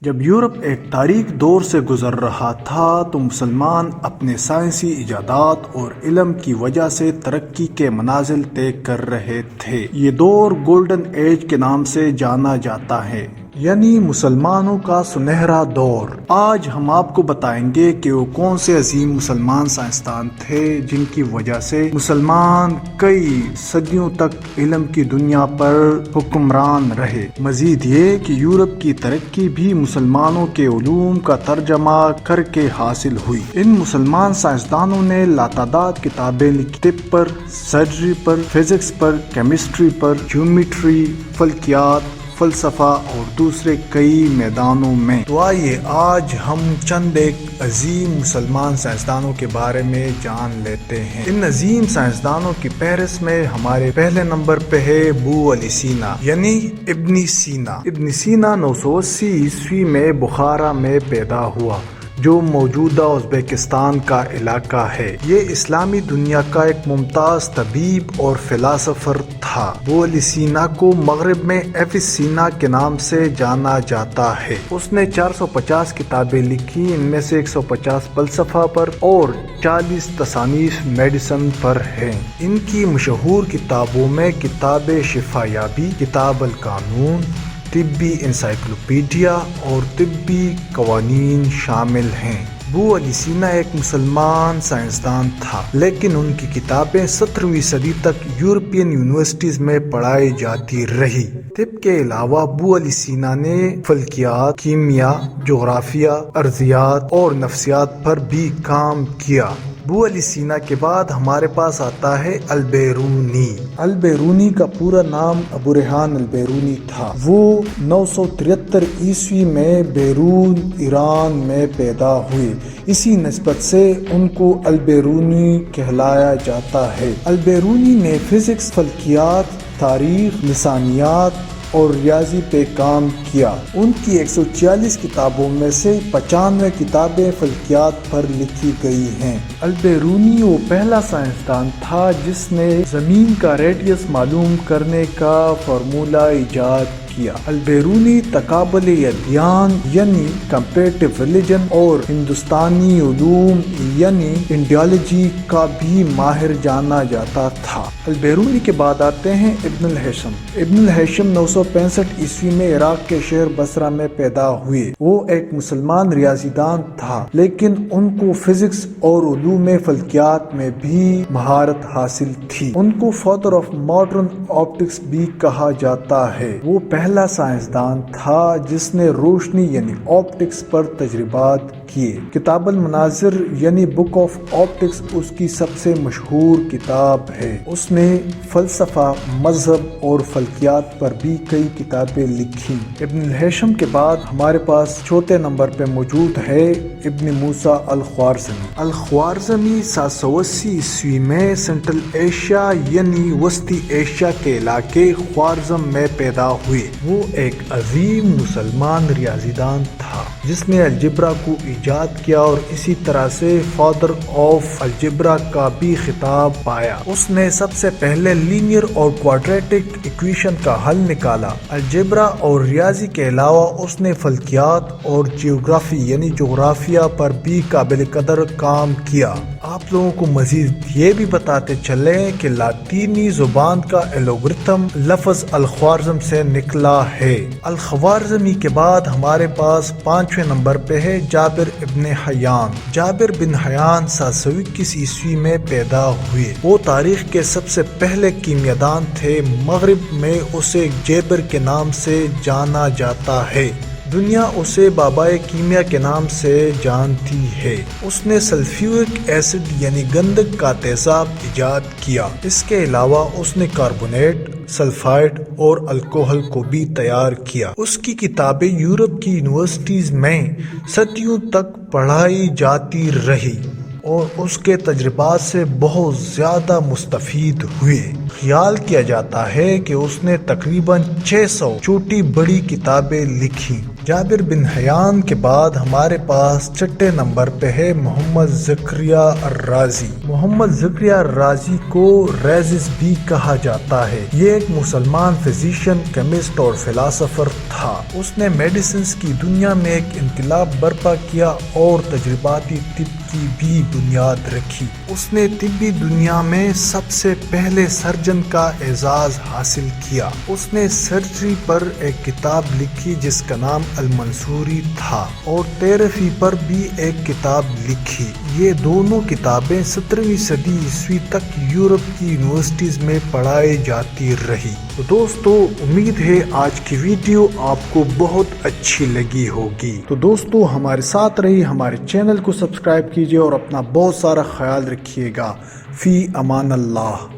جب یورپ ایک تاریک دور سے گزر رہا تھا تو مسلمان اپنے سائنسی ایجادات اور علم کی وجہ سے ترقی کے منازل طے کر رہے تھے۔ یہ دور گولڈن ایج کے نام سے جانا جاتا ہے، یعنی مسلمانوں کا سنہرا دور۔ آج ہم آپ کو بتائیں گے کہ وہ کون سے عظیم مسلمان سائنسدان تھے جن کی وجہ سے مسلمان کئی صدیوں تک علم کی دنیا پر حکمران رہے۔ مزید یہ کہ یورپ کی ترقی بھی مسلمانوں کے علوم کا ترجمہ کر کے حاصل ہوئی۔ ان مسلمان سائنسدانوں نے لاتعداد کتابیں لکھی، طب پر، سرجری پر، فزکس پر، کیمسٹری پر، جیومیٹری، فلکیات، فلسفہ اور دوسرے کئی میدانوں میں۔ تو آئیے آج ہم چند ایک عظیم مسلمان سائنسدانوں کے بارے میں جان لیتے ہیں۔ ان عظیم سائنسدانوں کی فہرست میں ہمارے پہلے نمبر پہ ہے ابو علی سینا، یعنی ابن سینا۔ ابن سینا 980 عیسوی میں بخارا میں پیدا ہوا، جو موجودہ ازبکستان کا علاقہ ہے۔ یہ اسلامی دنیا کا ایک ممتاز طبیب اور فلاسفر تھا۔ ابو علی سینا کو مغرب میں ایفیسینا کے نام سے جانا جاتا ہے۔ اس نے 450 کتابیں لکھی، ان میں سے 150 فلسفہ پر اور 40 تصانیف میڈیسن پر ہیں۔ ان کی مشہور کتابوں میں کتاب شفا یابی، کتاب القانون، طبی انسائکلوپیڈیا اور طبی قوانین شامل ہیں۔ ابو علی سینا ایک مسلمان سائنسدان تھا، لیکن ان کی کتابیں 17ویں صدی تک یورپین یونیورسٹیز میں پڑھائی جاتی رہی۔ طب کے علاوہ ابو علی سینا نے فلکیات، کیمیا، جغرافیہ، ارضیات اور نفسیات پر بھی کام کیا۔ ابو علی سینا کے بعد ہمارے پاس آتا ہے البیرونی۔ البیرونی کا پورا نام ابو ریحان البیرونی تھا۔ وہ 973 عیسوی میں بیرون ایران میں پیدا ہوئے، اسی نسبت سے ان کو البیرونی کہلایا جاتا ہے۔ البیرونی نے فزکس، فلکیات، تاریخ، لسانیات اور ریاضی پہ کام کیا۔ ان کی 140 کتابوں میں سے 95 کتابیں فلکیات پر لکھی گئی ہیں۔ البیرونی وہ پہلا سائنسدان تھا جس نے زمین کا ریڈیس معلوم کرنے کا فارمولہ ایجاد کیا۔ البیرونی تقابل ادیان یعنی کمپیریٹیو ریلیجن اور ہندوستانی علوم یعنی انڈیالوجی کا بھی ماہر جانا جاتا تھا۔ البیرونی کے بعد آتے ہیں ابن الہیثم۔ ابن الہیثم 965 عیسوی میں عراق کے شہر بصرہ میں پیدا ہوئے۔ وہ ایک مسلمان ریاضی دان تھا، لیکن ان کو فزکس اور علوم فلکیات میں بھی مہارت حاصل تھی۔ ان کو فادر آف ماڈرن آپٹکس بھی کہا جاتا ہے۔ وہ پہلا سائنسدان تھا جس نے روشنی یعنی آپٹکس پر تجربات کیے۔ کتاب المناظر یعنی بک آف آپٹکس اس کی سب سے مشہور کتاب ہے۔ اس نے فلسفہ، مذہب اور فلکیات پر بھی کئی کتابیں لکھی۔ ابن الہیثم کے بعد ہمارے پاس چوتھے نمبر پہ موجود ہے ابن موسیٰ الخوارزمی۔ الخوارزمی 780 عیسوی میں سینٹرل ایشیا یعنی وسطی ایشیا کے علاقے خوارزم میں پیدا ہوئے۔ وہ ایک عظیم مسلمان ریاضی دان تھا جس نے الجبرا کو ایجاد کیا اور اسی طرح سے فادر آف الجبرا کا بھی خطاب پایا۔ اس نے سب سے پہلے لینئر اور کوارٹریٹک ایکویشن کا حل نکالا۔ الجبرا اور ریاضی کے علاوہ اس نے فلکیات اور جیوگرافی یعنی جغرافیہ پر بھی قابل قدر کام کیا۔ آپ لوگوں کو مزید یہ بھی بتاتے چلیں کہ لاطینی زبان کا الگورتھم لفظ الخوارزم سے نکلا ہے۔ الخوارزمی کے بعد ہمارے پاس 5ویں نمبر پہ ہے جابر ابن حیان۔ جابر بن حیان 721 عیسوی میں پیدا ہوئے۔ وہ تاریخ کے سب سے پہلے کیمیادان تھے۔ مغرب میں اسے جیبر کے نام سے جانا جاتا ہے۔ دنیا اسے بابائے کیمیا کے نام سے جانتی ہے۔ اس نے سلفیورک ایسڈ یعنی گندھک کا تیزاب ایجاد کیا۔ اس کے علاوہ اس نے کاربونیٹ، سلفائڈ اور الکوہل کو بھی تیار کیا۔ اس کی کتابیں یورپ کی یونیورسٹیز میں صدیوں تک پڑھائی جاتی رہی اور اس کے تجربات سے بہت زیادہ مستفید ہوئے۔ خیال کیا جاتا ہے کہ اس نے تقریباً 600 چھوٹی بڑی کتابیں لکھی۔ جابر بن حیان کے بعد ہمارے پاس چھٹے نمبر پہ ہے محمد زکریا الرازی۔ محمد زکریا الرازی کو ریزس بھی کہا جاتا ہے۔ یہ ایک مسلمان فزیشین، کیمسٹ اور فلاسفر تھا۔ اس نے میڈیسنز کی دنیا میں ایک انقلاب برپا کیا اور تجرباتی طب کی بھی بنیاد رکھی۔ اس نے طبی دنیا میں سب سے پہلے سرجن کا اعزاز حاصل کیا۔ اس نے سرجری پر ایک کتاب لکھی جس کا نام المنصوری تھا، اور تیرفی پر بھی ایک کتاب لکھی۔ یہ دونوں کتابیں 17ویں صدی عیسوی تک یورپ کی یونیورسٹیز میں پڑھائی جاتی رہی۔ تو دوستو، امید ہے آج کی ویڈیو آپ کو بہت اچھی لگی ہوگی۔ تو دوستو، ہمارے ساتھ رہی، ہمارے چینل کو سبسکرائب کیجیے اور اپنا بہت سارا خیال رکھیے گا۔ فی امان اللہ۔